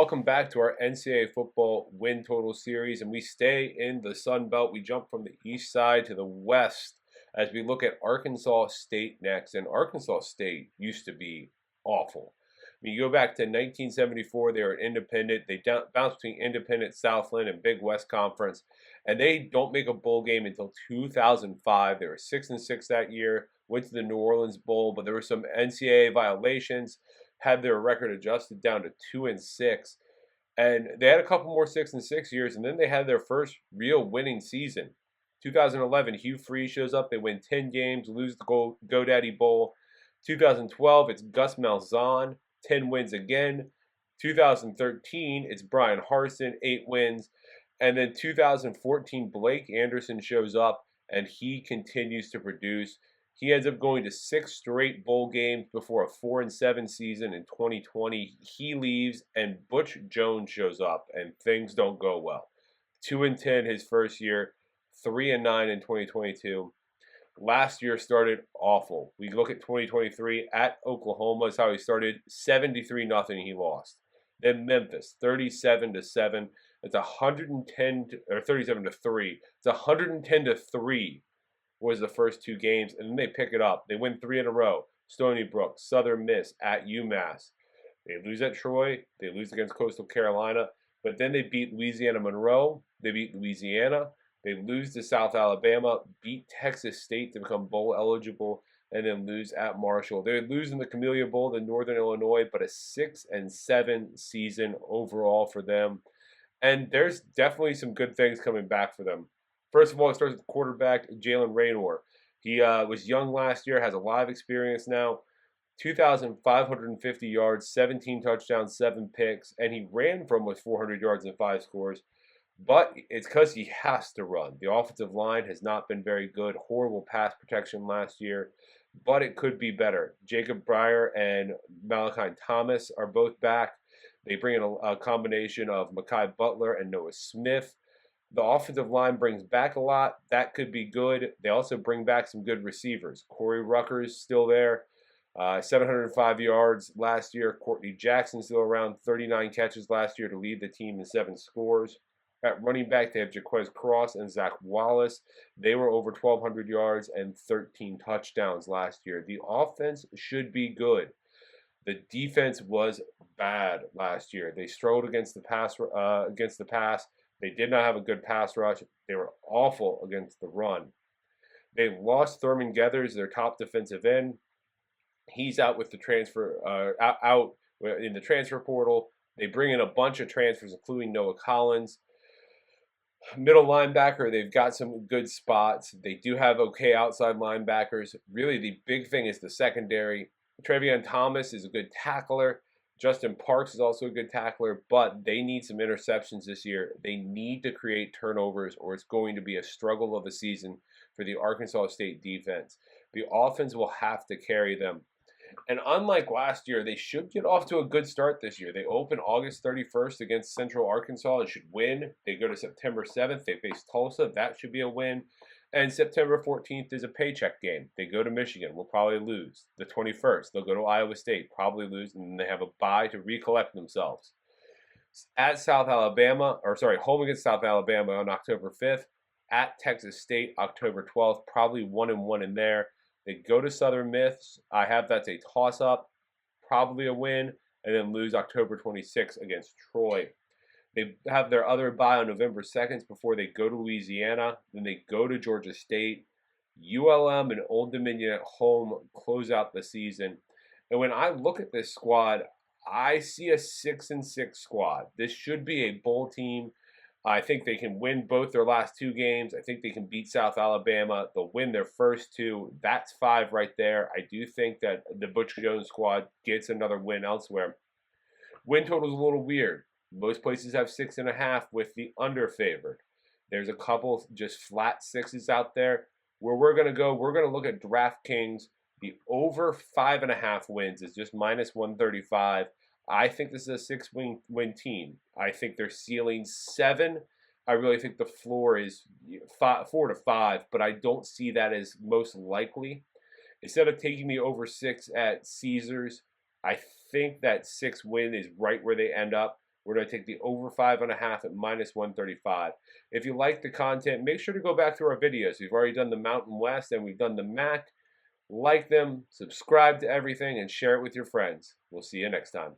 welcome back to our NCAA football win total series, and we stay in the Sun Belt. We jump from the east side to the west as we look at Arkansas State next. And Arkansas State used to be awful. When you go back to 1974, they were independent. They bounced between Independent, Southland, and Big West Conference, and they don't make a bowl game until 2005. They were 6-6 that year. Went to the New Orleans Bowl, but there were some NCAA violations. Had their record adjusted down to 2-6, and they had a couple more 6-6 years, and then they had their first real winning season. 2011, Hugh Freeze shows up. They win 10 games, lose the GoDaddy Bowl. 2012, it's Gus Malzahn, 10 wins again. 2013, it's Brian Harsin, 8 wins. And then 2014, Blake Anderson shows up, and he continues to produce. He ends up going to 6 straight bowl games before a 4-7 season in 2020. He leaves, and Butch Jones shows up, and things don't go well. 2-10 his first year, 3-9 in 2022. Last year started awful. We look at 2023 at Oklahoma is how he started. 73-0 he lost. Then Memphis, 37-7. It's 110 or 37-3. It's 110-3. Was the first 2 games, and then they pick it up. They win 3 in a row. Stony Brook, Southern Miss, at UMass. They lose at Troy. They lose against Coastal Carolina. But then they beat Louisiana Monroe. They beat Louisiana. They lose to South Alabama, beat Texas State to become bowl eligible, and then lose at Marshall. They lose in the Camellia Bowl to Northern Illinois, but a 6-7 season overall for them. And there's definitely some good things coming back for them. First of all, it starts with quarterback Jalen Raynor. He was young last year, has a lot of experience now. 2,550 yards, 17 touchdowns, 7 picks, and he ran for almost 400 yards and 5 scores. But it's because he has to run. The offensive line has not been very good. Horrible pass protection last year, but it could be better. Jacob Breyer and Malachi Thomas are both back. They bring in a combination of Mekhi Butler and Noah Smith. The offensive line brings back a lot. That could be good. They also bring back some good receivers. Corey Rucker's still there. 705 yards last year. Courtney Jackson still around. 39 catches last year to lead the team in 7 scores. At running back, they have Jaquez Cross and Zach Wallace. They were over 1,200 yards and 13 touchdowns last year. The offense should be good. The defense was bad last year. They struggled against the pass. They did not have a good pass rush. They were awful against the run. They lost Thurman Geathers, their top defensive end. He's out with the transfer, out in the transfer portal. They bring in a bunch of transfers, including Noah Collins. Middle linebacker, they've got some good spots. They do have okay outside linebackers. Really, the big thing is the secondary. Trevion Thomas is a good tackler. Justin Parks is also a good tackler, but they need some interceptions this year. They need to create turnovers, or it's going to be a struggle of a season for the Arkansas State defense. The offense will have to carry them. And unlike last year, they should get off to a good start this year. They open August 31st against Central Arkansas and should win. They go to September 7th. They face Tulsa. That should be a win. And September 14th is a paycheck game. They go to Michigan. We'll probably lose. The 21st, they'll go to Iowa State. Probably lose. And then they have a bye to recollect themselves. At home against South Alabama on October 5th. At Texas State, October 12th. Probably 1-1 in there. They go to Southern Miss. I have that's a toss-up. Probably a win. And then lose October 26th against Troy. They have their other bye on November 2nd before they go to Louisiana. Then they go to Georgia State. ULM and Old Dominion at home close out the season. And when I look at this squad, I see a 6-6 squad. This should be a bowl team. I think they can win both their last 2 games. I think they can beat South Alabama. They'll win their first 2. That's 5 right there. I do think that the Butch Jones squad gets another win elsewhere. Win total is a little weird. Most places have 6.5 with the under favored. There's a couple just flat 6s out there. Where we're going to go, we're going to look at DraftKings. The over 5.5 wins is just minus 135. I think this is a 6-win team. I think their ceiling 7. I really think the floor is 4 to 5, but I don't see that as most likely. Instead of taking the over 6 at Caesars, I think that 6 win is right where they end up. We're going to take the over 5.5 at -135. If you like the content, make sure to go back through our videos. We've already done the Mountain West and we've done the MAC. Like them, subscribe to everything, and share it with your friends. We'll see you next time.